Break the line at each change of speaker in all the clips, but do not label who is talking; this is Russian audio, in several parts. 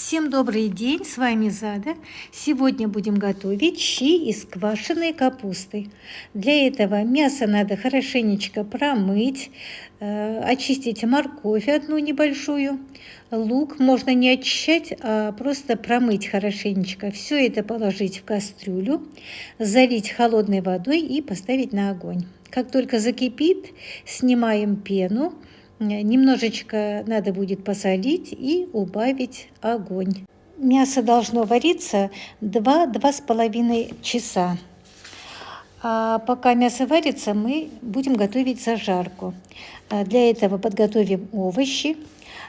Всем добрый день, с вами Зада. Сегодня будем готовить щи из квашеной капусты. Для этого мясо надо хорошенечко промыть, очистить морковь одну небольшую, лук можно не очищать, а просто промыть хорошенечко. Все это положить в кастрюлю, залить холодной водой и поставить на огонь. Как только закипит, снимаем пену. Немножечко надо будет посолить и убавить огонь. Мясо должно вариться 2–2,5 часа. А пока мясо варится, мы будем готовить зажарку. Для этого подготовим овощи.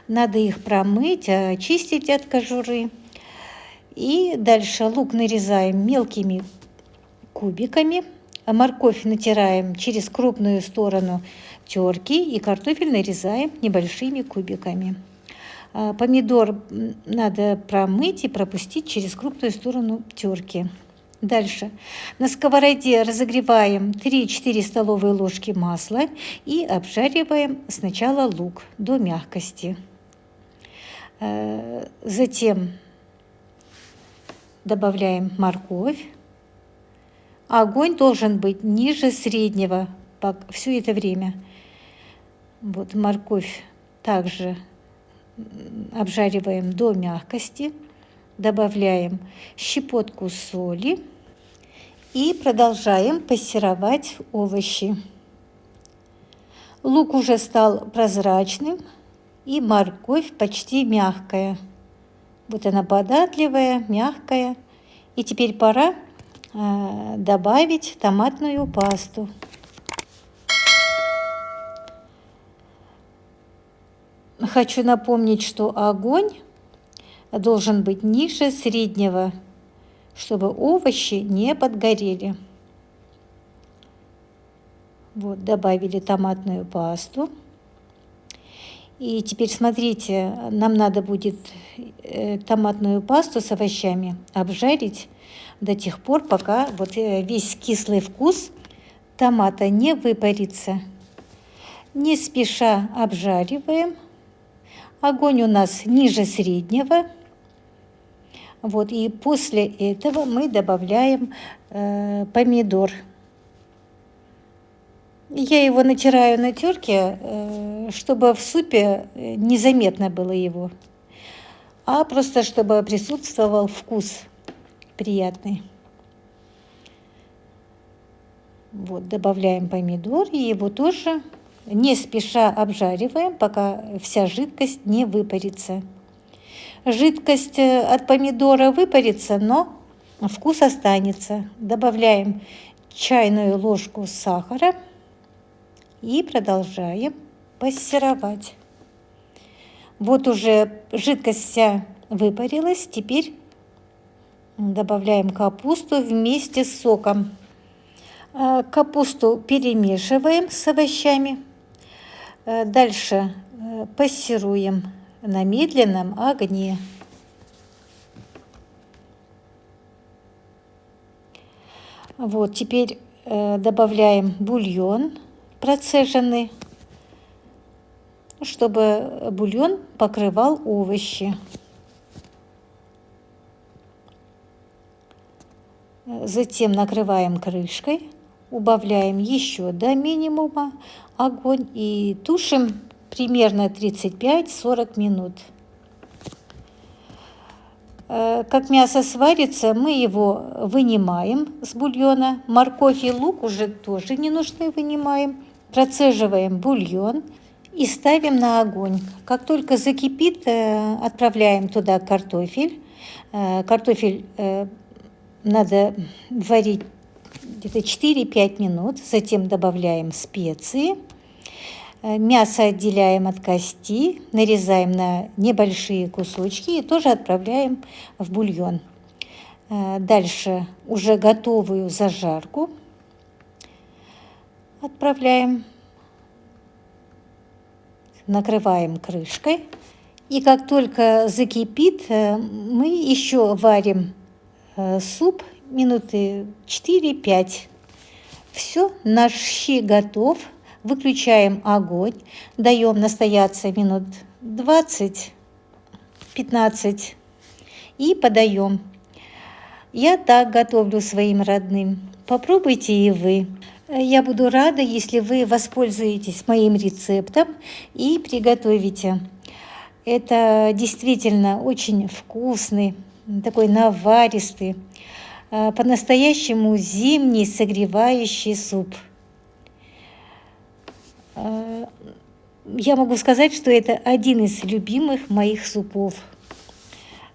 Надо их промыть, очистить от кожуры. И дальше лук нарезаем мелкими кубиками. Морковь натираем через крупную сторону терки и картофель нарезаем небольшими кубиками. Помидор надо промыть и пропустить через крупную сторону терки. Дальше на сковороде разогреваем 3–4 столовые ложки масла и обжариваем сначала лук до мягкости. Затем добавляем морковь. Огонь должен быть ниже среднего все это время. Вот морковь также обжариваем до мягкости. Добавляем щепотку соли и продолжаем пассеровать овощи. Лук уже стал прозрачным и морковь почти мягкая. Вот она податливая, мягкая. И теперь пора добавить томатную пасту. Хочу напомнить, что огонь должен быть ниже среднего, чтобы овощи не подгорели. Вот, добавили томатную пасту. И теперь смотрите, нам надо будет томатную пасту с овощами обжарить до тех пор, пока вот весь кислый вкус томата не выпарится. Не спеша обжариваем. Огонь у нас ниже среднего. Вот, и после этого мы добавляем помидор. Я его натираю на терке, чтобы в супе незаметно было его, а просто чтобы присутствовал вкус приятный. Вот, добавляем помидор и его тоже не спеша обжариваем, пока вся жидкость не выпарится. Жидкость от помидора выпарится, но вкус останется. Добавляем чайную ложку сахара и продолжаем пассеровать. Вот уже жидкость вся выпарилась. Теперь добавляем капусту вместе с соком. Капусту перемешиваем с овощами. Дальше пассеруем на медленном огне. Вот теперь добавляем бульон процеженный, чтобы бульон покрывал овощи. Затем накрываем крышкой, убавляем еще до минимума огонь и тушим примерно 35–40 минут. Как мясо сварится, мы его вынимаем с бульона. Морковь и лук уже тоже не нужны, вынимаем. Процеживаем бульон и ставим на огонь. Как только закипит, отправляем туда картофель. Картофель надо варить где-то 4–5 минут. Затем добавляем специи. Мясо отделяем от кости, нарезаем на небольшие кусочки и тоже отправляем в бульон. Дальше уже готовую зажарку отправляем, накрываем крышкой. И как только закипит, мы еще варим суп минуты 4–5. Все, наш щи готов. Выключаем огонь, даем настояться минут 20–15. и подаем. Я так готовлю своим родным. Попробуйте и вы. Я буду рада, если вы воспользуетесь моим рецептом и приготовите. Это действительно очень вкусный, такой наваристый, по-настоящему зимний согревающий суп. Я могу сказать, что это один из любимых моих супов.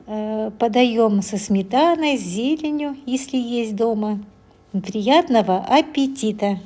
Подаем со сметаной, с зеленью, если есть дома. Приятного аппетита!